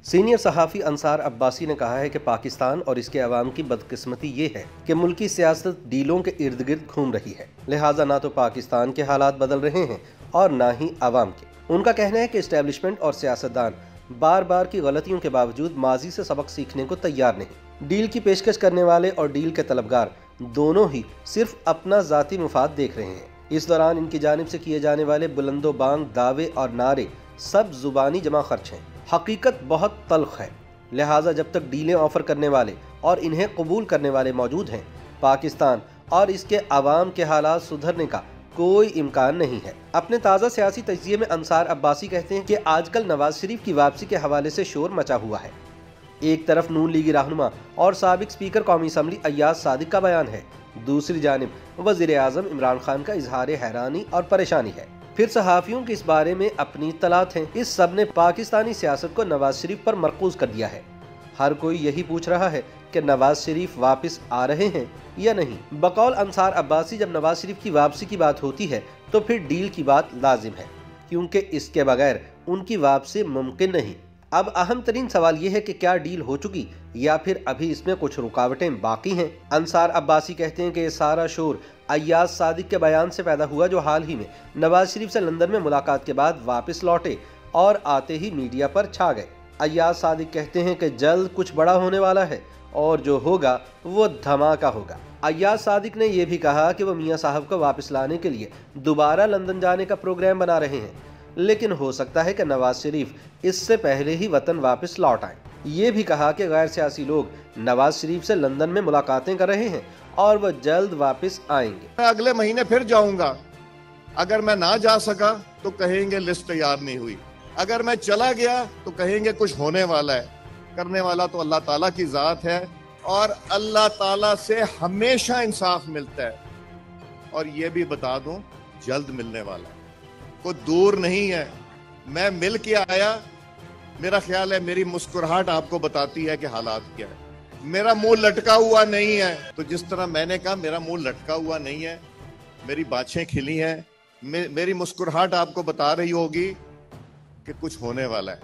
Senior सहाफ़ी अंसार अब्बासी ने कहा है कि पाकिस्तान और इसके अवाम की बदकिस्मती ये है कि मुल्की सियासत डीलों के इर्द गिर्द घूम रही है, लिहाजा ना तो पाकिस्तान के हालात बदल रहे हैं और ना ही अवाम के। उनका कहना है कि इस्टेब्लिशमेंट और सियासतदान बार बार की गलतियों के बावजूद माजी से सबक सीखने को तैयार नहीं। डील की पेशकश करने वाले और डील के तलबगार दोनों ही सिर्फ अपना ज़ाती मुफाद देख रहे हैं। इस दौरान इनकी जानिब से किए जाने वाले बुलंदो बांग दावे और नारे सब जुबानी जमा खर्च हैं। हकीकत बहुत तल्ख है, लिहाजा जब तक डीलें ऑफर करने वाले और इन्हें कबूल करने वाले मौजूद हैं, पाकिस्तान और इसके अवाम के हालात सुधरने का कोई इम्कान नहीं है। अपने ताज़ा सियासी तजिए में अंसार अब्बासी कहते हैं कि आजकल नवाज शरीफ की वापसी के हवाले से शोर मचा हुआ है। एक तरफ नून लीगी रहनुमा और साबिक स्पीकर कौमी असम्बली अय्याज सादिक का बयान है, दूसरी जानिब वज़ीर आज़म इमरान खान का इजहार हैरानी और परेशानी है। फिर सहाफ़ियों के इस बारे में अपनी इत्तलात हैं। इस सब ने पाकिस्तानी सियासत को नवाज शरीफ पर मरकूज कर दिया है। हर कोई यही पूछ रहा है कि नवाज शरीफ वापस आ रहे हैं या नहीं। बकौल अंसार अब्बासी, जब नवाज शरीफ की वापसी की बात होती है तो फिर डील की बात लाजिम है, क्योंकि इसके बगैर उनकी वापसी मुमकिन नहीं। अब अहम तरीन सवाल यह है कि क्या डील हो चुकी या फिर अभी इसमें कुछ रुकावटें बाकी हैं। अंसार अब्बासी कहते हैं कि ये सारा शोर अय्याज सादिक के बयान से पैदा हुआ, जो हाल ही में नवाज शरीफ से लंदन में मुलाकात के बाद वापस लौटे और आते ही मीडिया पर छा गए। अय्याज सादिक कहते हैं कि जल्द कुछ बड़ा होने वाला है और जो होगा वो धमाका होगा। अय्याज सादिक ने यह भी कहा कि वो मियाँ साहब को वापस लाने के लिए दोबारा लंदन जाने का प्रोग्राम बना रहे हैं, लेकिन हो सकता है कि नवाज शरीफ इससे पहले ही वतन वापस लौट आए। ये भी कहा कि गैर सियासी लोग नवाज शरीफ से लंदन में मुलाकातें कर रहे हैं और वह जल्द वापस आएंगे। मैं अगले महीने फिर जाऊंगा। अगर मैं ना जा सका तो कहेंगे लिस्ट तैयार नहीं हुई, अगर मैं चला गया तो कहेंगे कुछ होने वाला है। करने वाला तो अल्लाह ताला की जात है और अल्लाह ताला से हमेशा इंसाफ मिलता है। और ये भी बता दूं, जल्द मिलने वाला है, कोई दूर नहीं है। मैं मिल के आया, मेरा ख्याल है मेरी मुस्कुराहट आपको बताती है कि हालात क्या है। मेरा मुंह लटका हुआ नहीं है, तो जिस तरह मैंने कहा मेरा मुंह लटका हुआ नहीं है, मेरी बाछें खिली हैं, मेरी मुस्कुराहट आपको बता रही होगी कि कुछ होने वाला है।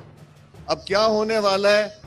अब क्या होने वाला है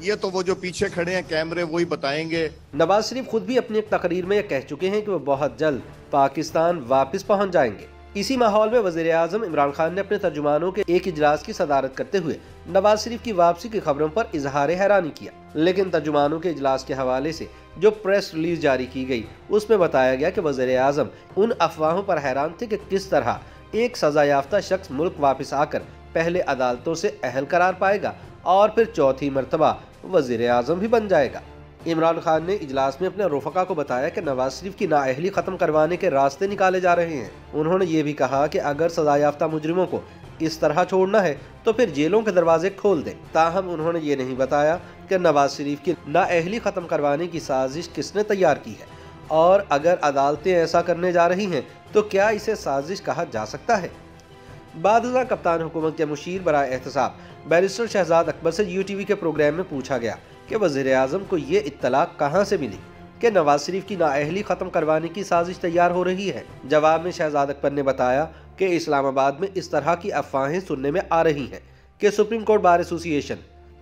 ये तो वो जो पीछे खड़े हैं कैमरे वही बताएंगे। नवाज शरीफ खुद भी अपनी एक तकरीर में यह कह चुके हैं कि वो बहुत जल्द पाकिस्तान वापस पहुंच जाएंगे। इसी माहौल में वज़ीर आज़म इमरान खान ने अपने तर्जुमानों के एक इजलास की सदारत करते हुए नवाज शरीफ की वापसी की खबरों पर इजहार हैरानी किया, लेकिन तर्जुमानों के इजलास के हवाले से जो प्रेस रिलीज जारी की गई उसमें बताया गया कि वज़ीर आज़म उन अफवाहों पर हैरान थे कि किस तरह एक सजा याफ्ता शख्स मुल्क वापस आकर पहले अदालतों से अहल करार पाएगा और फिर चौथी मरतबा वज़ीर आज़म भी बन जाएगा। इमरान खान ने इजलास में अपने रफ़का को बताया कि नवाज शरीफ की नाअहली ख़त्म करवाने के रास्ते निकाले जा रहे हैं। उन्होंने ये भी कहा कि अगर सजा याफ्ता मुजरिमों को इस तरह छोड़ना है तो फिर जेलों के दरवाजे खोल दें। ताहम उन्होंने ये नहीं बताया कि नवाज शरीफ की नाअहली ख़त्म करवाने की साजिश किसने तैयार की है, और अगर अदालतें ऐसा करने जा रही हैं तो क्या इसे साजिश कहा जा सकता है। बादशाह कप्तान हुकूमत के मुशीर बराए एहतसाब बैरिस्टर शहजाद अकबर से UTV के प्रोग्राम में पूछा गया कि वज़ीर आज़म को ये इत्तला कहाँ से मिली कि नवाज शरीफ की नाअहली ख़त्म करवाने की साजिश तैयार हो रही है। जवाब में शहजाद अकबर ने बताया कि इस्लामाबाद में इस तरह की अफवाहें सुनने में आ रही हैं कि supreme court bar association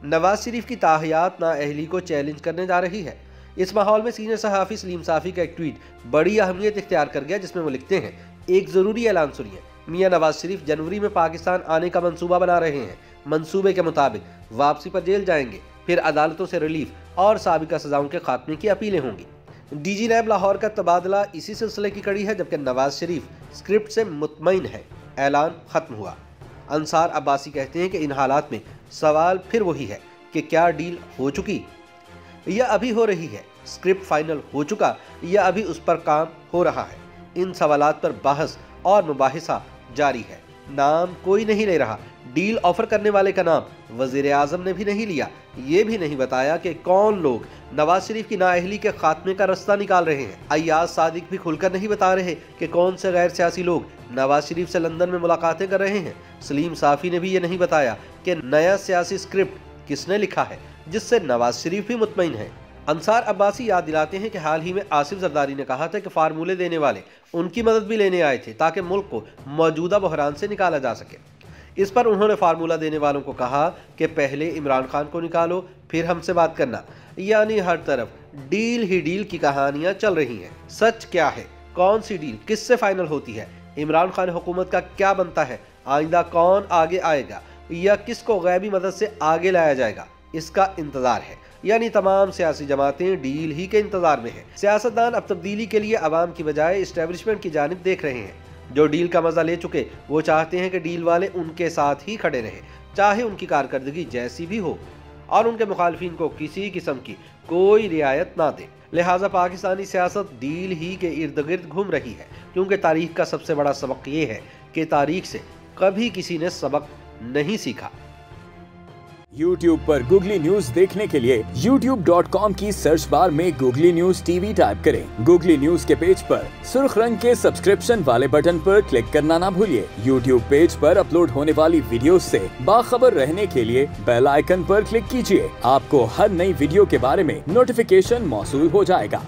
Nawaz Sharif की ताहियात नाअहली को चैलेंज करने जा रही है। इस माहौल में सीनियर सहाफ़ी सलीम साफ़ी का एक ट्वीट बड़ी अहमियत इख्तियार कर गया, जिसमें वो लिखते हैं, एक ज़रूरी ऐलान सुनिए, मियाँ नवाज शरीफ जनवरी में पाकिस्तान आने का मंसूबा बना रहे हैं। मंसूबे के मुताबिक वापसी पर जेल जाएंगे, फिर अदालतों से रिलीफ और साबिका सजाओं के खात्मे की अपीलें होंगी। DG नैब लाहौर का तबादला इसी सिलसिले की कड़ी है, जबकि नवाज शरीफ स्क्रिप्ट से मुतमईन है, ऐलान खत्म हुआ। अंसार अब्बासी कहते हैं कि इन हालात में सवाल फिर वही है कि क्या डील हो चुकी या अभी हो रही है, स्क्रिप्ट फाइनल हो चुका या अभी उस पर काम हो रहा है। इन सवालात पर बहस और मुबाहिसा जारी है। नाम कोई नहीं ले रहा, डील ऑफर करने वाले का नाम वज़ीर आज़म ने भी नहीं लिया। ये भी नहीं बताया कि कौन लोग नवाज शरीफ की नाअहली के खात्मे का रास्ता निकाल रहे हैं। अय्याज सादिक भी खुलकर नहीं बता रहे कि कौन से गैर सियासी लोग नवाज शरीफ से लंदन में मुलाकातें कर रहे हैं। सलीम साफ़ी ने भी ये नहीं बताया कि नया सियासी स्क्रिप्ट किसने लिखा है जिससे नवाज शरीफ भी मुतमईन है। अंसार अब्बासी याद दिलाते हैं कि हाल ही में आसिफ जरदारी ने कहा था कि फार्मूले देने वाले उनकी मदद भी लेने आए थे ताकि मुल्क को मौजूदा बहरान से निकाला जा सके। इस पर उन्होंने फार्मूला देने वालों को कहा कि पहले इमरान खान को निकालो, फिर हमसे बात करना। यानी हर तरफ डील ही डील की कहानियां चल रही हैं। सच क्या है, कौन सी डील किससे फाइनल होती है, इमरान खान हुकूमत का क्या बनता है, आइंदा कौन आगे आएगा या किसको गैबी मदद से आगे लाया जाएगा, इसका इंतजार है। यानी तमाम सियासी जमातें डील ही के इंतजार में हैं। सियासतदान अब तब्दीली के लिए आवाम की बजाय इस्टेब्लिशमेंट की जानिब देख रहे हैं। जो डील का मजा ले चुके वो चाहते हैं कि डील वाले उनके साथ ही खड़े रहें, चाहे उनकी कारकर्दगी जैसी भी हो, और उनके मुखालफिन को किसी किस्म की कोई रियायत ना दे। लिहाजा पाकिस्तानी सियासत डील ही के इर्द गिर्द घूम रही है, क्योंकि तारीख का सबसे बड़ा सबक ये है कि तारीख से कभी किसी ने सबक नहीं सीखा। YouTube पर गूगली न्यूज देखने के लिए youtube.com की सर्च बार में गूगली न्यूज TV टाइप करें। गूगली न्यूज के पेज पर सुर्ख रंग के सब्सक्रिप्शन वाले बटन पर क्लिक करना ना भूलिए। YouTube पेज पर अपलोड होने वाली वीडियोस से बाखबर रहने के लिए बेल आइकन पर क्लिक कीजिए। आपको हर नई वीडियो के बारे में नोटिफिकेशन मौसूल हो जाएगा।